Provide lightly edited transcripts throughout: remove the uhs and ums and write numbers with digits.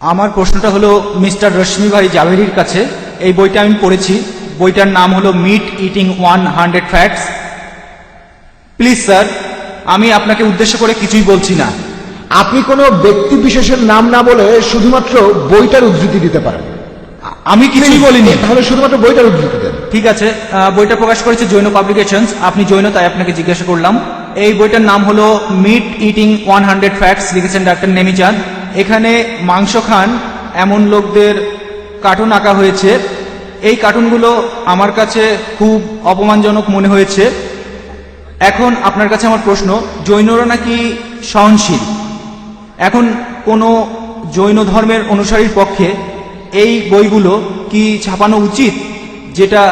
আমার প্রশ্নটা হলো মিস্টার রশ্মি ভাই জাভেরির কাছে। এই বইটা আমি পড়েছি, বইটার নাম হলো meet eating 100 facts. Please sir, আমি আপনাকে উদ্দেশ্য করে কিছুই বলছি না। আপনি কোনো ব্যক্তি বিশেষের নাম না বলে শুধুমাত্র বইটার উদ্ধৃতি দিতে পারেন। আমি কিছুই বলিনি। তাহলে শুধুমাত্র বইটার উদ্ধৃতি দেন। ঠিক আছে, বইটা প্রকাশ করেছে জৈন পাবলিকেশনস। আপনি জৈন, তাই আপনাকে জিজ্ঞাসা করলাম। এই বইটার নাম হলো মিট ইটিং 100 ফ্যাক্টস, লিখেছেন ডাক্তার নেমিচাঁদ। এখানে মাংস খান এমন লোকদের কার্টুন আঁকা হয়েছে। এই কার্টুনগুলো আমার কাছে খুব অপমানজনক মনে হয়েছে। এখন আপনার কাছে আমার প্রশ্ন, জৈনরা নাকি সহনশীল। এখন কোনো জৈন ধর্মের অনুসারীর পক্ষে এই বইগুলো কি ছাপানো উচিত, যেটা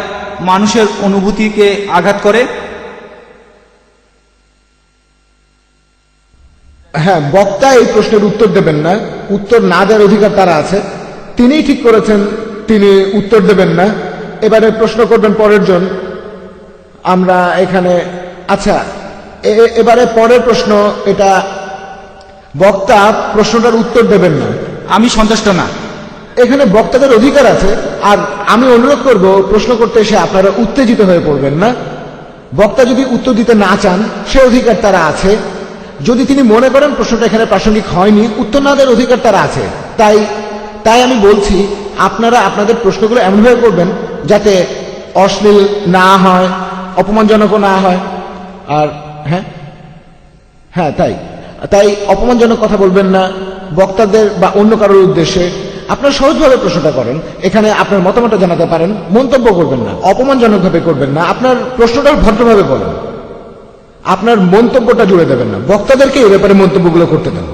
মানুষের অনুভূতিকে আঘাত করে? হ্যাঁ, বক্তা এই প্রশ্নের উত্তর দেবেন না। উত্তর না দেওয়ার অধিকার তারা আছে, তিনিই ঠিক করেছেন তিনি উত্তর দেবেন না। এবারে প্রশ্ন করবেন পরের জন। আমরা এখানে আচ্ছা, এবারে পরের প্রশ্ন, এটা বক্তা প্রশ্নটার উত্তর দেবেন না। আমি সন্তুষ্ট না। এখানে বক্তাদের অধিকার আছে, আর আমি অনুরোধ করব প্রশ্ন করতে এসে আপনারা উত্তেজিত হয়ে পড়বেন না। বক্তা যদি উত্তর দিতে না চান, সে অধিকার তারা আছে। যদি তিনি মনে করেন প্রশ্নটা এখানে প্রাসঙ্গিক হয়নি, উত্তর না দেওয়ার অধিকার তারা আছে। তাই আমি বলছি, আপনারা আপনাদের প্রশ্নগুলো এমনভাবে করবেন যাতে অশ্লীল না হয়, অপমানজনকও না হয়। আর হ্যাঁ তাই অপমানজনক কথা বলবেন না বক্তাদের বা অন্য কারোর উদ্দেশ্যে। আপনারা সহজভাবে প্রশ্নটা করেন, এখানে আপনার মতামতটা জানাতে পারেন, মন্তব্য করবেন না, অপমানজনকভাবে করবেন না। আপনার প্রশ্নটা ভদ্রভাবে বলেন, আপনার মন্তব্যটা জুড়ে দেবেন না। বক্তাদেরকে এই ব্যাপারে মন্তব্যগুলো করতে দেন।